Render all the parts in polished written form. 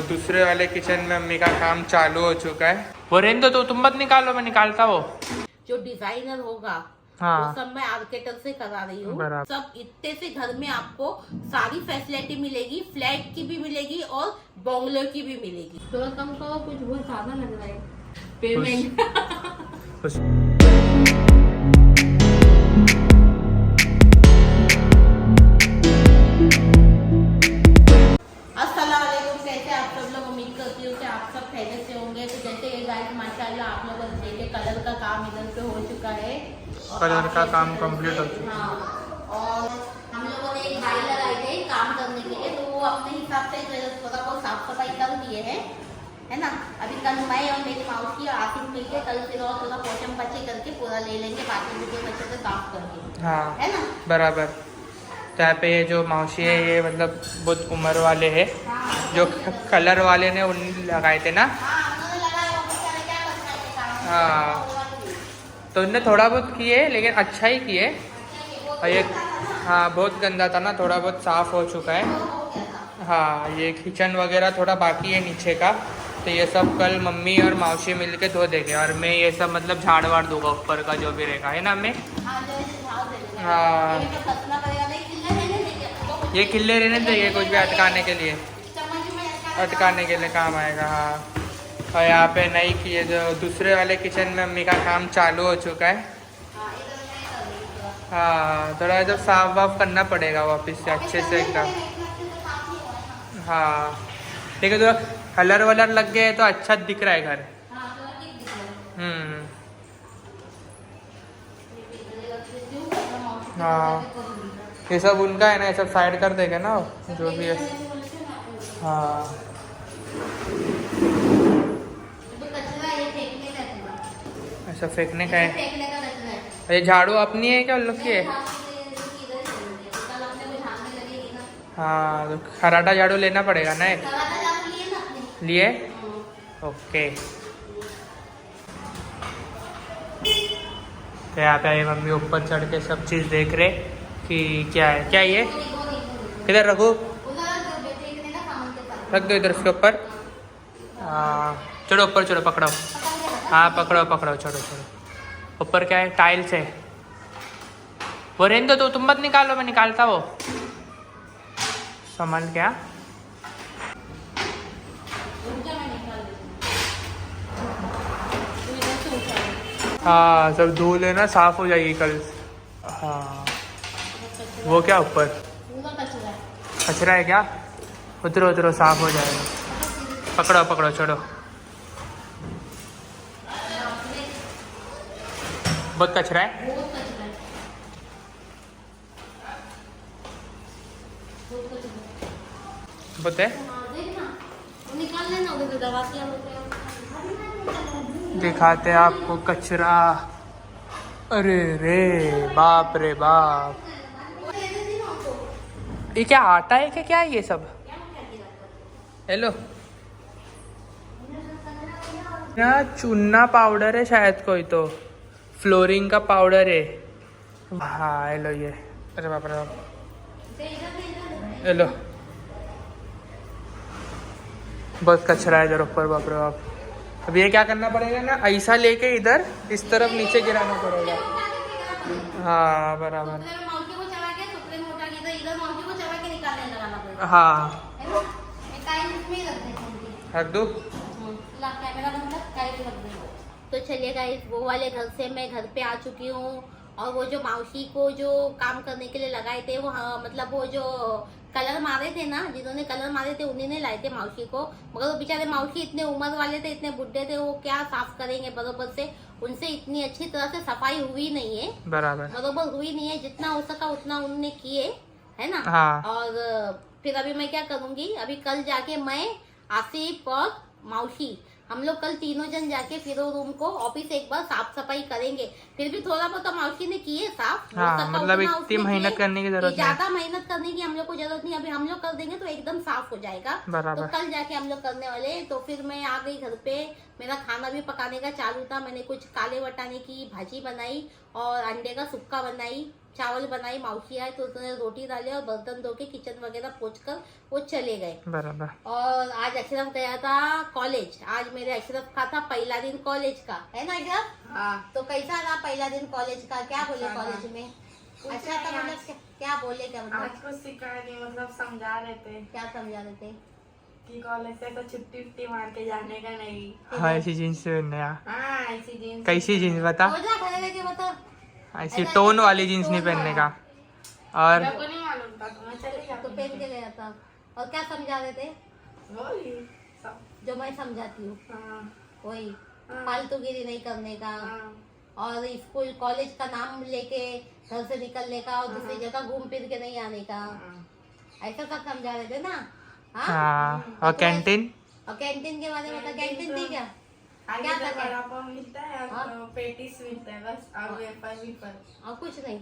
दूसरे वाले किचन में मम्मी का काम चालू हो चुका है। वो रहने दो, तो तुम मत निकालो, मैं निकालता वो। जो डिजाइनर होगा हाँ, वो सब मैं आर्किटेक्ट से करा रही हूँ। बराबर। सब इतने से घर में आपको सारी फैसिलिटी मिलेगी, फ्लैट की भी मिलेगी और बंगलो की भी मिलेगी। थोड़ा कम करो, कुछ बहुत ज्यादा लग रहा है पेमेंट। अस्सलामुअलैकुम, कैसे आप सब लोग? उम्मीद करती हूँ कि आप सब खैरियत से होंगे। तो जैसे ये गाइस माशाल्लाह आप लोगों ने देखे कलर का काम इधर पे हो चुका है। कलर का काम कंप्लीट हो चुका है। हाँ, और हम लोगों ने एक भाई लगाए थे काम करने के लिए, तो वो अपने हिसाब से थोड़ा बहुत साफ सफाई कर दिए हैं, है ना। अभी कल मैं और मेरी मौसी और आसिफ मिलके कल फिर और थोड़ा पोछम पचे करके पूरा ले लेंगे, बाकी वीडियो बच्चे से साफ करके। हाँ, है ना, बराबर। तो यहाँ पे ये जो मौसी है ये मतलब बहुत उम्र वाले है। जो कलर वाले ने उन लगाए थे ना। हाँ, तो उनने थोड़ा बहुत किए लेकिन अच्छा ही किए। और ये हाँ बहुत गंदा था ना, थोड़ा बहुत साफ हो चुका है। हाँ, ये किचन वगैरह थोड़ा बाकी है नीचे का, तो ये सब कल मम्मी और मौसी मिलके धो देंगे। और मैं ये सब मतलब झाड़ वाड़ दूंगा ऊपर का जो भी रहेगा, है ना मैं। हाँ, ये किले रहने चाहिए कुछ भी अटकाने के लिए, काम आएगा। हाँ, और यहाँ पे नई की जो दूसरे वाले किचन में मम्मी का काम चालू हो चुका है। हाँ, थोड़ा जब साफ वाफ करना पड़ेगा वापस से अच्छे से एकदम। हाँ, देखो थोड़ा कलर वलर लग गए तो अच्छा दिख रहा है घर। हाँ, ये सब उनका है ना, ये सब साइड कर देंगे ना जो भी है। हाँ, ऐसा फेंकने का है। ये झाड़ू अपनी है क्या उन लोग की है? हाँ, तो खराटा झाड़ू लेना पड़ेगा ना एक। लिए? ओके। तो यहाँ पे मम्मी ऊपर चढ़ के सब चीज़ देख रहे कि क्या है, क्या ये किधर रखो, रख दो इधर इसके ऊपर। चलो ऊपर चलो, पकड़ो। हाँ, पकड़ो पकड़ो, चलो चलो ऊपर। क्या है? टाइल्स है। वो रहने दो, तो तुम मत निकालो, मैं निकालता वो। सामान क्या? हाँ, सब धो लेना, साफ हो जाएगी कल। हाँ, वो क्या ऊपर कचरा है क्या? उतरो उतरो, साफ हो जाएगा। पकड़ो पकड़ो, छोड़ो। बहुत कचरा है। बहुत है। दिखाते हैं आपको कचरा। अरे रे बाप रे बाप, ये क्या आटा है क्या? क्या है ये सब? हेलो, यहाँ चूना पाउडर है शायद, कोई तो फ्लोरिंग का पाउडर है। हाँ, हेलो ये। अरे बाप रे बाप, हेलो बहुत कचरा है इधर ऊपर, बाप रे बाप। अब ये क्या करना पड़ेगा ना, ऐसा लेके इधर इस तरफ नीचे गिराना पड़ेगा। हाँ, बराबर। हाँ, रख दो। तो चलिए गाइस, वो वाले घर से मैं घर पे आ चुकी हूँ। और वो जो मौसी को जो काम करने के लिए लगाए थे वो, हाँ, मतलब वो जो कलर मारे थे ना, जिन्होंने कलर मारे थे उन्हीं ने लाए थे मौसी को। मगर वो बेचारे मौसी इतने उम्र वाले थे, इतने बुढ़े थे, वो क्या साफ करेंगे बरोबर से। उनसे इतनी अच्छी तरह से सफाई हुई नहीं है, बरोबर हुई नहीं है। जितना हो सका उतना उन्होंने किए, है ना। हाँ। और फिर अभी मैं क्या करूंगी, अभी कल जाके मैं, आसिफ और मौसी, हम लोग कल तीनों जन जाके फिर वो रूम को ऑफिस एक बार साफ सफाई करेंगे। फिर भी थोड़ा बहुत मौसी ने किए साफ। हाँ, मतलब इतनी मेहनत करने की जरूरत नहीं, ज्यादा मेहनत करने की हम लोग को जरूरत नहीं। अभी हम लोग कर देंगे तो एकदम साफ हो जाएगा। तो कल जाके हम लोग करने वाले। तो फिर मैं आ गई घर पे, मेरा खाना भी पकाने का चालू था। मैंने कुछ काले वटाने की भाजी बनाई और अंडे का सुक्का बनाई, चावल बनाई, मौसी आए तो उसने रोटी डाली और बर्तन धो के किचन वगैरह पोंछ कर वो चले गए। बराबर। और आज अशरफ गया था कॉलेज। आज मेरे अशरफ का था पहला दिन कॉलेज का, है ना अशरफ? हाँ। तो कैसा रहा पहला दिन कॉलेज का? क्या बोले अच्छा था। कॉलेज में? कुछ अच्छा था नहीं, मतलब क्या बोले, क्या मतलब आज कुछ सिखाया नहीं, मतलब समझा रहे थे क्या समझा रहे थे? कि कॉलेज से तो छुट्टी उट्टी मार के जाने का नहीं। हाँ ऐसी जीन्स पहनने का। हाँ ऐसी जीन्स। कैसी जीन्स बता? हो जा खड़े रह के बता। ऐसी टोन वाली जीन्स नहीं पहनने का। और मेरे को नहीं मालूम था, तो मैं चली तो जाती। पहन के गया था। और क्या समझा रहे थे? वही सब। जो मैं समझाती हूँ हाँ वही, हाँ। फालतूगिरी नहीं करने का, हाँ। और स्कूल कॉलेज का नाम लेके घर से निकलने का, और दूसरी हाँ। जगह घूम फिर के नहीं आने का, हाँ। ऐसा सब समझा रहे थे ना? हाँ। हाँ और कैंटीन। और कैंटीन के बारे में बता, कैंटीन थी क्या? आगे क्या तो था? बड़ा पाव मिलता है और हाँ। पेटीज मिलता है बस, और वेफर। और कुछ नहीं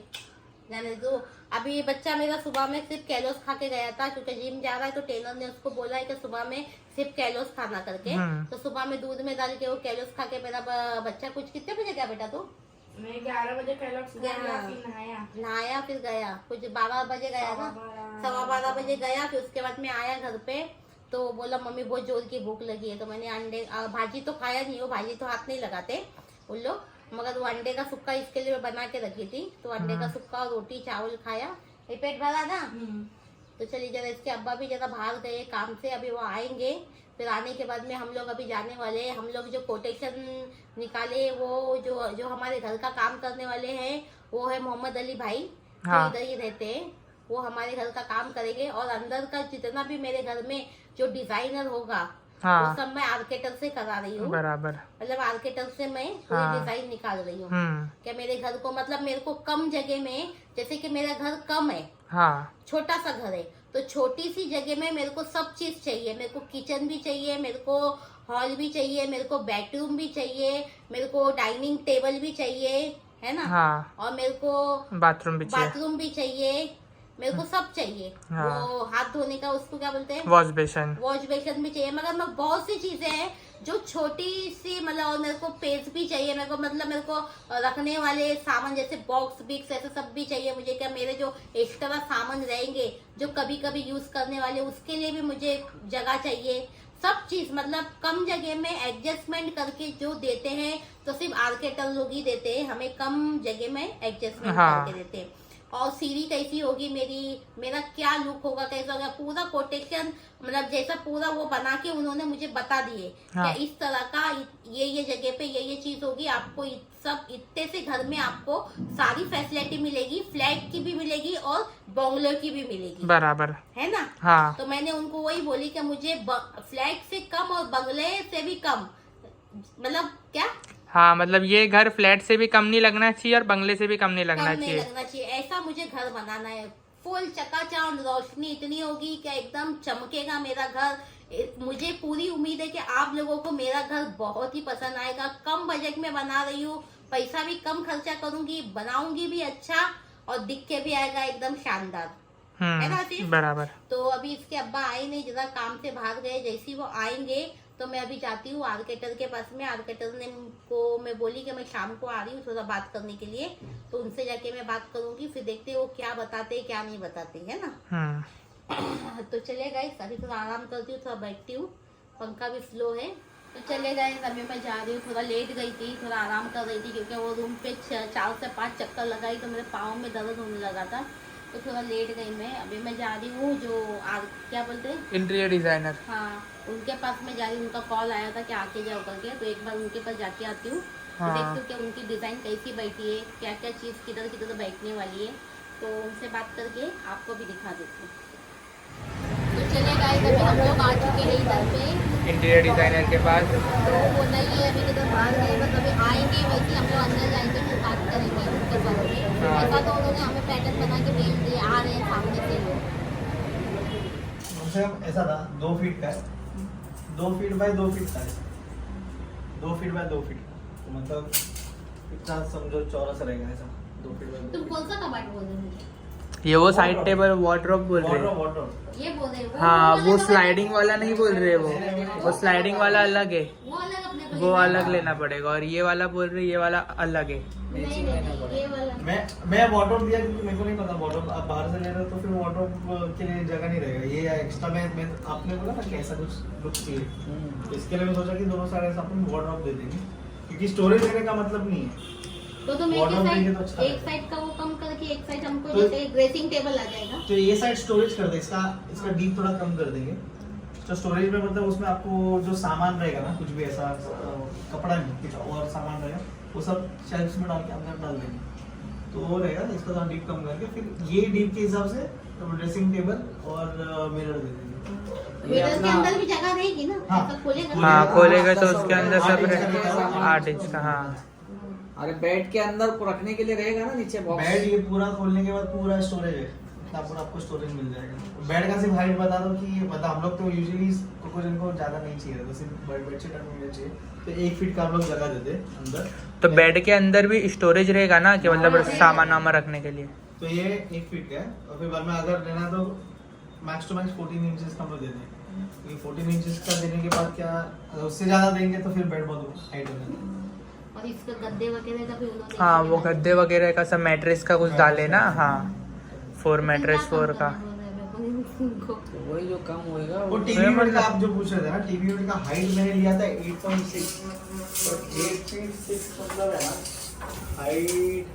जाने दो। अभी बच्चा मेरा सुबह में सिर्फ कैलोस खा के गया था, क्योंकि जिम जा रहा है तो ट्रेनर ने उसको बोला है कि सुबह में सिर्फ कैलोस खाना करके। तो सुबह में दूध में डाल के वो कैलोस खा के मेरा बच्चा कुछ कितने बजे गया बेटा तू? मैं 11 बजे कैलॉग्स खा लिया, फिर नहाया। नहाया फिर गया, कुछ 12 बजे गया ना, 12:15 बजे गया। फिर उसके बाद मैं आया घर पे तो बोला मम्मी बहुत जोर की भूख लगी है। तो मैंने अंडे भाजी तो खाया नहीं, वो भाजी तो हाथ नहीं लगाते उन लोग, मगर वो अंडे का सुक्का इसके लिए बना के रखी थी, तो अंडे का सुक्का और रोटी चावल खाया, ये पेट भरा ना। तो चलिए जरा, इसके अब्बा भी जरा बाहर गए काम से, अभी वो आएंगे। फिर आने के बाद में हम लोग अभी जाने वाले हैं। हम लोग जो कोटेशन निकाले वो जो हमारे घर का काम करने वाले हैं वो है मोहम्मद अली भाई, जो हाँ। इधर ही रहते हैं। वो हमारे घर का काम करेंगे, और अंदर का जितना भी मेरे घर में जो डिजाइनर होगा हाँ। वो सब मैं आर्किटेक्ट से करा रही हूँ। बराबर। मतलब आर्किटेक्ट से मैं पूरी हाँ। डिजाइन निकाल रही हूँ। हम्म। क्या मेरे घर को, मतलब मेरे को कम जगह में, जैसे कि मेरा घर कम है, हाँ। छोटा सा घर है, तो छोटी सी जगह में मेरे को सब चीज चाहिए। मेरे को किचन भी चाहिए, मेरे को हॉल भी चाहिए, मेरे को बेडरूम भी चाहिए, मेरे को डाइनिंग टेबल भी चाहिए, है ना? हाँ। और मेरे को बाथरूम भी चाहिए। बाथरूम भी चाहिए, मेरे को सब चाहिए। हाँ। वो हाथ धोने का उसको क्या बोलते हैं, वॉश बेसन। वॉश बेसिन भी चाहिए। मगर मैं बहुत सी चीजें हैं जो छोटी सी, मतलब, और मेरे को पेज भी चाहिए, मेरे को मतलब मेरे को रखने वाले सामान जैसे बॉक्स बिक्स ऐसे सब भी चाहिए मुझे। क्या मेरे जो एक्स्ट्रा सामान रहेंगे जो कभी कभी यूज करने वाले, उसके लिए भी मुझे जगह चाहिए। सब चीज मतलब कम जगह में एडजस्टमेंट करके जो देते हैं, तो सिर्फ आर्किटेक्ट लोग ही देते हैं, हमें कम जगह में एडजस्टमेंट हाँ। करके देते हैं। और सीढ़ी कैसी होगी मेरा क्या लुक होगा, कैसा होगा, पूरा कोटेशन, मतलब जैसा पूरा वो बना के उन्होंने मुझे बता दिए। हाँ। क्या इस तरह का ये जगह पे ये चीज होगी, आपको सब इतने से घर में आपको सारी फैसिलिटी मिलेगी, फ्लैट की भी मिलेगी और बंगलो की भी मिलेगी, बराबर। है ना? हाँ। तो मैंने उनको वही बोली कि मुझे फ्लैट से कम और बंगले से भी कम, मतलब क्या, हाँ मतलब ये घर फ्लैट से भी कम नहीं लगना चाहिए और बंगले से भी कम नहीं लगना कम नहीं चाहिए। लगना चाहिए। ऐसा मुझे घर बनाना है, फुल चकाचौंध, रोशनी इतनी होगी कि एकदम चमकेगा मेरा घर। मुझे पूरी उम्मीद है कि आप लोगों को मेरा घर बहुत ही पसंद आएगा। कम बजट में बना रही हूँ, पैसा भी कम खर्चा करूंगी, बनाऊंगी भी अच्छा, और दिख के भी आएगा एकदम शानदार, है ना आशीष? बराबर। तो अभी इसके अब्बा आए नहीं, जरा काम से बाहर गए। जैसे ही वो आएंगे तो मैं अभी जाती हूँ आर्किटेक्ट के पास में। आर्किटेक्ट ने को मैं बोली कि मैं शाम को आ रही हूँ थोड़ा बात करने के लिए, तो उनसे जाके मैं बात करूंगी, फिर देखते हैं वो क्या बताते क्या नहीं बताते, है ना? तो चले गए, अभी थोड़ा आराम करती हूँ, थोड़ा बैठती हूँ, पंखा भी स्लो है। तो चले गए, अभी मैं जा रही हूँ। थोड़ा लेट गई थी, थोड़ा आराम कर रही थी, क्योंकि वो रूम पे 4 से 5 चक्कर लगाई तो मेरे पाँव में दर्द होने लगा था, तो थोड़ा लेट गई मैं। अभी मैं जा रही हूँ जो क्या बोलते हैं, इंटीरियर डिजाइनर। हाँ, उनके पास में जा रही हूँ। उनका कॉल आया था कि आके जाओ करके, तो एक बार उनके पास जाके आती हूँ। हाँ। देखती हूँ कि उनकी डिजाइन कैसी बैठी है, क्या क्या चीज़ किधर किधर बैठने वाली है, तो उनसे बात करके आपको भी दिखा देती हूँ। तो चले गए, अभी हम लोग आ चुके हैं इधर पे इंटीरियर डिजाइनर के पास। तो वो नहीं है अभी, किधर बाहर गए, बस अभी आएंगे, वैसे हम लोग अंदर जाएंगे, फिर बात करेंगे उनके बारे में। हाँ। ऐसा तो उन्होंने हमें पैटर्न बना के भेज दिए, आ रहे हैं सामने से लोग। कम से कम ऐसा था 2 फीट का है, 2 फीट बाय 2 फीट का है, 2 फीट बाय 2 फीट का, तो मतलब इतना समझो चौरस रहेगा ऐसा 2 फीट बाय 2 तुम कौन सा कबाट बोल रहे हो? ये वो साइड टेबल वार्डरोब बोल रहे हैं। वार्डरोब ये बोल रहे हो? हाँ वो वाला स्लाइडिंग वाला नहीं बोल रहे, वो स्लाइडिंग वाला अलग है। वो अलग अपने तो वो लेना अलग था। लेना पड़ेगा और ये वाला बोल रही ये वाला अलग है। नहीं नहीं ये वाला मैं वार्डरोब दिया क्योंकि मेरे को नहीं पता वार्डरोब आप बाहर से ले रहे हो तो फिर वार्डरोब के लिए जगह नहीं रहेगा। ये एक्स्ट्रा मैं आपने बोला ना कि ऐसा कुछ लुक चाहिए, तो इसके लिए मैं सोचा कि दोनों साइड ऐसा अपन वार्डरोब दे देंगे क्योंकि स्टोरेज देने का मतलब नहीं है। तो तुम Wardrobe देंगे तो अच्छा एक रहेगा। साइड का वो कम करके एक साइड हमको तो- जैसे ड्रेसिंग टेबल आ जाएगा। तो ये साइड स्टोरेज कर दे, इसका डीप थोड़ा कम कर देंगे। तो स्टोरेज में मतलब उसमें आपको जो सामान रहेगा ना कुछ भी ऐसा कपड़ा नहीं कुछ और सामान रहेगा वो सब शेल्फ्स में डाल के अंदर डाल देंगे तो वो रहेगा। इसका थोड़ा डीप कम करके फिर ये डीप के हिसाब से ड्रेसिंग टेबल और मिरर दे देंगे। मिरर के अंदर भी जगह रहेगी ना, हाँ। ऐसा खोलेगा। हाँ खोलेगा तो हाँ, उसके अंदर सब 8 इंच का 8 इंच का। हाँ अरे बेड के अंदर रखने के लिए रहेगा ना नीचे बॉक्स। बेड ये पूरा खोलने के बाद पूरा स्टोरेज है, इतना पूरा आपको स्टोरेज मिल जाएगा। बेड का सिर्फ हाइट बता दो कि मतलब हम लोग तो यूजुअली कोकोजन को ज्यादा नहीं चाहिए तो सिर्फ बेडशीट में चाहिए तो 1 फीट का आप लोग जगह देते अंदर। तो बेड के अंदर भी स्टोरेज रहेगा ना कि मतलब हाँ, सामान वामान रखने के लिए। तो ये 1 फीट का है और फिर बाद में अगर लेना तो मैक्स टू मैक्स 14 इंचेस का हम लोग देते हैं क्योंकि 14 इंचेस का देने के बाद क्या अगर उससे ज्यादा देंगे तो फिर बेड बहुत हाइट हो जाता है। और इसका गद्दे वगैरह का भी उन्होंने हाँ वो गद्दे वगैरह का सब मैट्रेस का कुछ डाले ना। हाँ 4 मैट्रेस 4 का। तो वही जो कम होएगा वो वो टीवी यूनिट का आप जो पूछ रहे थे ना टीवी यूनिट का हाइट मैंने लिया था 8.6 तो 8 फीट 6 मतलब है ना हाइट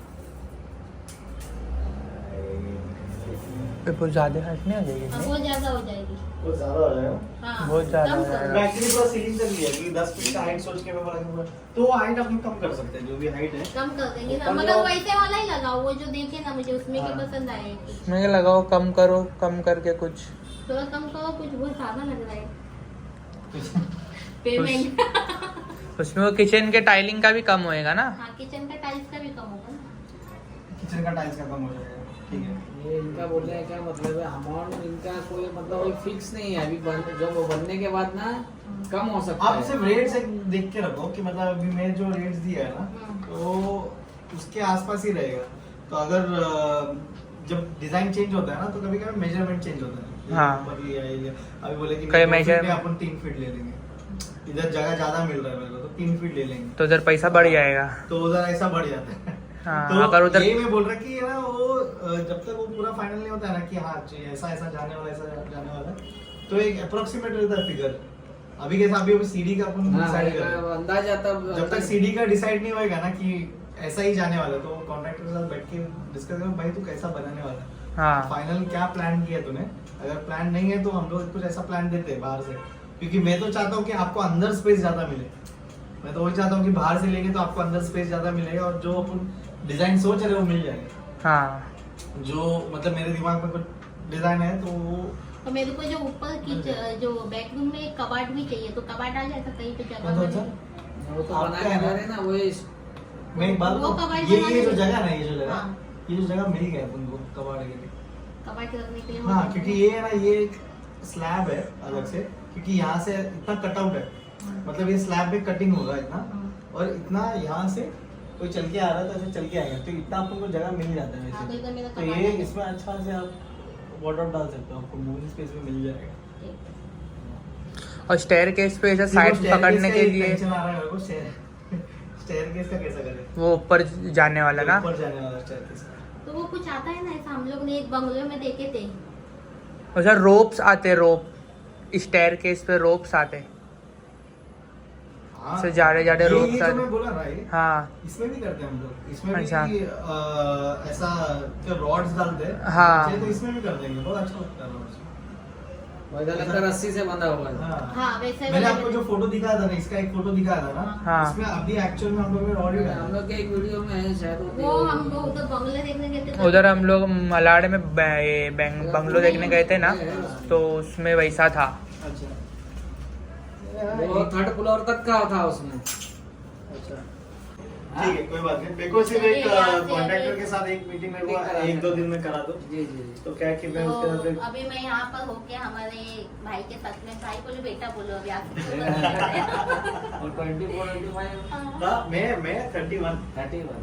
बहुत ज्यादा हाइट नहीं हो जाएगी अब इसमें? वो ज्यादा हो जाएगी। वो ज्यादा हो जाएगा। हाँ, बहुत ज्यादा कम हो कर जाएगा। दो। मैं एक्चुअली पूरा सीलिंग तक लिया कि 10 फीट का हाइट सोच के मैं बोला कि पूरा- तो वो हाइट आप लोग कम कर सकते हैं जो भी हाइट है। कम कर देंगे ना, ऊपर मगर जो- वैसे वाला ही लगाओ वो जो देखे ना मुझे उसमें की हाँ। पसंद आएगी। मैं लगाओ कम करो कम करके कुछ। थोड़ा कम करो, कुछ बहुत ज्यादा लग रहा है पेमेंट। उसमें वो किचन के टाइलिंग का भी कम होएगा ना। हाँ किचन का टाइल्स का भी कम होगा ना। किचन का टाइल्स का कम हो जाएगा। ठीक है ये इनका बोलने का क्या मतलब है अमाउंट इनका कोई मतलब कोई फिक्स नहीं है अभी जब वो बनने के बाद ना कम हो सकता आप है। सिर्फ रेट्स एक देख के रखो कि मतलब अभी मैं जो रेट्स दिया है ना तो उसके आसपास ही रहेगा। तो अगर जब डिजाइन चेंज होता है ना तो कभी कभी मेजरमेंट चेंज होता है। हाँ। ऊपर लिया है ये अभी बोले कि कई 2 फीट measure- में अपन 3 फीट ले लेंगे, इधर जगह ज्यादा मिल रहा है मेरे को तो 3 फीट ले लेंगे तो उधर पैसा बढ़ जाएगा। तो उधर ऐसा बढ़ जाता है। हाँ तो अगर उधर ये मैं बोल रहा कि ना वो जब तक वो पूरा फाइनल नहीं होता है ना कि हाँ ऐसा ऐसा जाने वाला ऐसा जाने वाला है तो एक अप्रोक्सीमेट रहता है फिगर। अभी कैसा अभी सीडी का अपन हाँ, डिसाइड कर रहे हैं। अंदाजा तब जब तक सीडी का डिसाइड नहीं होएगा ना कि ऐसा ही जाने वाला है, तो कॉन्ट्रैक्टर के साथ बैठ के डिस्कस करो भाई तू कैसा बनाने वाला है, हाँ फाइनल क्या प्लान किया तूने। अगर प्लान नहीं है तो हम लोग कुछ ऐसा प्लान देते हैं बाहर से क्योंकि मैं तो चाहता हूँ कि आपको अंदर स्पेस ज्यादा मिले। मैं तो वही चाहता हूँ कि बाहर से लेंगे तो आपको अंदर स्पेस ज्यादा मिलेगा और जो अपन डिजाइन सोच रहे हो वो मिल जाएगा। हाँ जो मतलब मेरे दिमाग में कुछ डिजाइन है तो वो तो मेरे को जो ऊपर की जो बेडरूम में एक कबाड़ भी चाहिए तो कबाड़ आ जाएगा कहीं पे जगह कौन सा? बनेगी। वो तो आपका बना के है ना? दे रहे ना वो मैं एक बात वो बताऊं? कबाड़ ये बना जो के- जगह है ना ये जो जगह हाँ। ये जो जगह मिल गया अपन को कबाड़ के लिए। कबाड़ रखने के लिए हाँ वो- क्योंकि ये है ना ये एक स्लैब है अलग से क्योंकि यहाँ से इतना कटआउट है मतलब ये स्लैब में कटिंग होगा इतना और इतना यहाँ से कोई चल के आ रहा है तो ऐसे चल के आएगा तो इतना अपन को जगह मिल जाता है हाँ, तो वैसे। इधर मेरा तो कबाड़ ये है। इसमें अच्छा से आप वार्डरोब डाल सकते हो आपको मूविंग स्पेस में मिल जाएगा। और स्टेयर केस पे ऐसा साइड पकड़ने के लिए टेंशन आ रहा है मेरे को स्टेयरकेस का कैसा करें वो ऊपर जाने वाला ना। ऊपर जाने वाला स्टेयरकेस का। तो वो कुछ आता है ना ऐसा हम लोग ने एक बंगले में देखे थे। अच्छा रोप्स आते रोप स्टेयर केस पे रोप्स आते। हाँ, से जाड़े जाड़े ये रोड जो साइड। मैं बोला ना ये हाँ इसमें भी करते हैं हम लोग इसमें अच्छा। भी ऐसा जो रॉड्स डालते हैं हाँ। तो इसमें भी कर देंगे बहुत अच्छा लगता है rods। वैसा लगता है रस्सी से बंधा हुआ है। हाँ हाँ वैसे मैंने वाला आपको जो फोटो दिखाया था ना इसका एक फोटो दिखाया था ना हाँ। इसमें अभी एक्चुअल में हम लोग ने रॉड ही डाला हम लोग के एक वीडियो में है शायद वो हम लोग उधर बंगले देखने गए थे तो- उधर हम लोग मलाड में बंगलो देखने गए थे ना तो उसमें वैसा था। अच्छा वो 3rd फ्लोर तक का था उसमें। अच्छा ठीक है कोई बात नहीं मेरे को सिर्फ एक कॉन्ट्रैक्टर के साथ एक मीटिंग मेरे को 1-2 दिन में करा दो जी जी जी। तो क्या है कि मैं उसके साथ तो फिर अभी मैं यहाँ पर होके हमारे भाई के साथ में भाई बोले बेटा बोलो अभी आप और 24 25 हाँ, मैं 31 31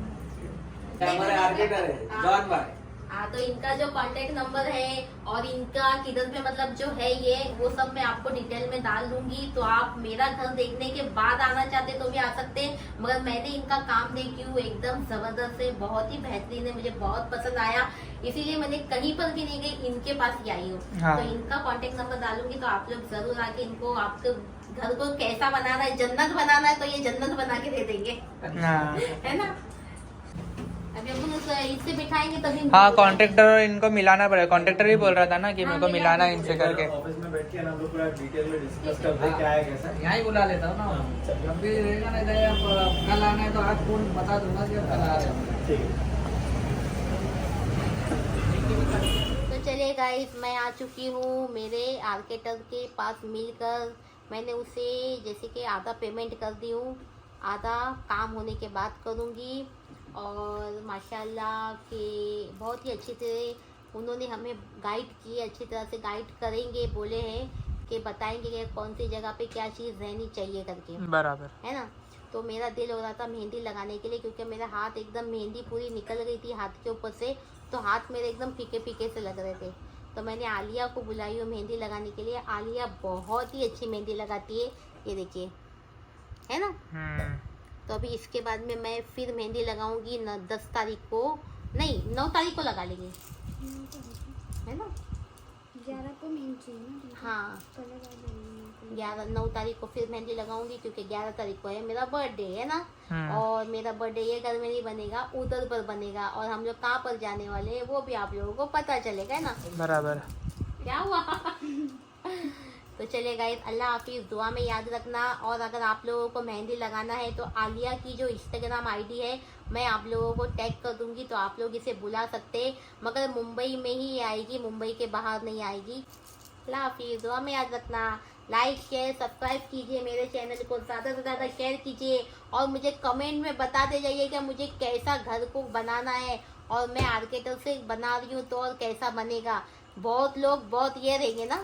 हमारे आर्किटेक्टर है जॉन भाई हाँ, तो इनका जो कांटेक्ट नंबर है और इनका किधर पे मतलब जो है ये वो सब मैं आपको डिटेल में डाल दूंगी। तो आप मेरा घर देखने के बाद आना चाहते तो भी आ सकते हैं, मगर मैंने इनका काम देखी हूँ, एकदम जबरदस्त है, बहुत ही बेहतरीन है, मुझे बहुत पसंद आया, इसीलिए मैंने कहीं पर भी नहीं गई, इनके पास ही आई हूँ। हाँ। तो इनका कांटेक्ट नंबर डालूंगी, तो आप लोग जरूर आके इनको, आपके घर को कैसा बनाना है, जन्नत बनाना है तो ये जन्नत बना के दे देंगे, हाँ है ना। अभी अपन इससे बिठाएंगे तभी। हाँ, कॉन्ट्रैक्टर इनको मिलाना पड़ेगा। कॉन्ट्रैक्टर भी बोल रहा था ना कि हाँ, मेरे को मिलाना है इनसे करके। ऑफिस में बैठ के हम लोग पूरा डिटेल में डिस्कस करते हैं क्या है कैसा है। यहाँ ही बुला लेता हूँ ना, जब भी रहेगा ना इधर, अब कल आना है तो आज फोन बता दूंगा कि अब कल आ रहे हैं। ठीक है। तो चलिए गाइस, मैं आ चुकी हूँ मेरे आर्केटर के पास मिलकर। मैंने उसे जैसे कि आधा पेमेंट कर दी हूँ, आधा काम होने के बाद करूँगी। और माशाल्लाह के बहुत ही अच्छी तरह उन्होंने हमें गाइड की, अच्छी तरह से गाइड करेंगे बोले हैं कि बताएंगे कि कौन सी जगह पे क्या चीज़ रहनी चाहिए करके, बराबर है ना। तो मेरा दिल हो रहा था मेहंदी लगाने के लिए, क्योंकि मेरा हाथ एकदम, मेहंदी पूरी निकल गई थी हाथ के ऊपर से, तो हाथ मेरे एकदम फीके फीके से लग रहे थे। तो मैंने आलिया को बुलाई हूँ मेहंदी लगाने के लिए। आलिया बहुत ही अच्छी मेहंदी लगाती है, ये देखिए, है ना। तो अभी इसके बाद में मैं फिर मेहंदी लगाऊंगी 10 तारीख को, नहीं 9 तारीख को लगा लेंगे, है ना। 11 को मेहंदी चाहिए ना। हाँ, कलर आ जाएगी। 9 तारीख को फिर मेहंदी लगाऊंगी, क्योंकि 11 तारीख को है मेरा बर्थडे, है ना। और मेरा बर्थडे ये घर में नहीं बनेगा, उधर पर बनेगा, और हम लोग कहाँ पर जाने वाले हैं वो भी आप लोगों को पता चलेगा, है ना। बराबर। क्या हुआ। तो चलिए गाइस, अल्लाह हाफिज़, दुआ में याद रखना। और अगर आप लोगों को मेहंदी लगाना है तो आलिया की जो इंस्टाग्राम आईडी है मैं आप लोगों को टैग कर दूंगी, तो आप लोग इसे बुला सकते हैं, मगर मुंबई में ही आएगी, मुंबई के बाहर नहीं आएगी। अल्लाह हाफिज़, दुआ में याद रखना। लाइक शेयर सब्सक्राइब कीजिए, मेरे चैनल को ज़्यादा से ज़्यादा शेयर कीजिए, और मुझे कमेंट में बताते जाइए कि मुझे कैसा घर को बनाना है, और मैं आर्केटर से बना रही हूँ तो और कैसा बनेगा। बहुत लोग बहुत ये रहेंगे ना,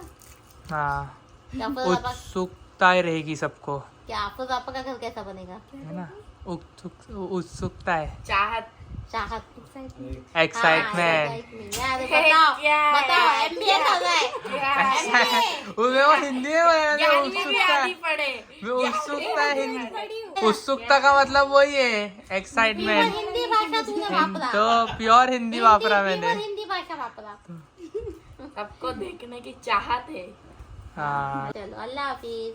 हाँ, क्या आपका उत्सुकता रहेगी सबको, का घर कैसा बनेगा, है ना। उत्सुकता है, चाहत। चाहत, एक्साइटमेंट। यार बताओ बताओ, MBA कर रहा है, वो हिंदी में बोला ना, उत्सुकता। पड़े। वो उत्सुकता है, हिंदी उत्सुकता का मतलब वही है, एक्साइटमेंट। हिंदी भाषा तूने वापरा, तो प्योर हिंदी वापरा मैंने। हिंदी भाषा वापरा। सबको देखने की चाहत है। हाँ। चलो, अल्लाह हाफिज।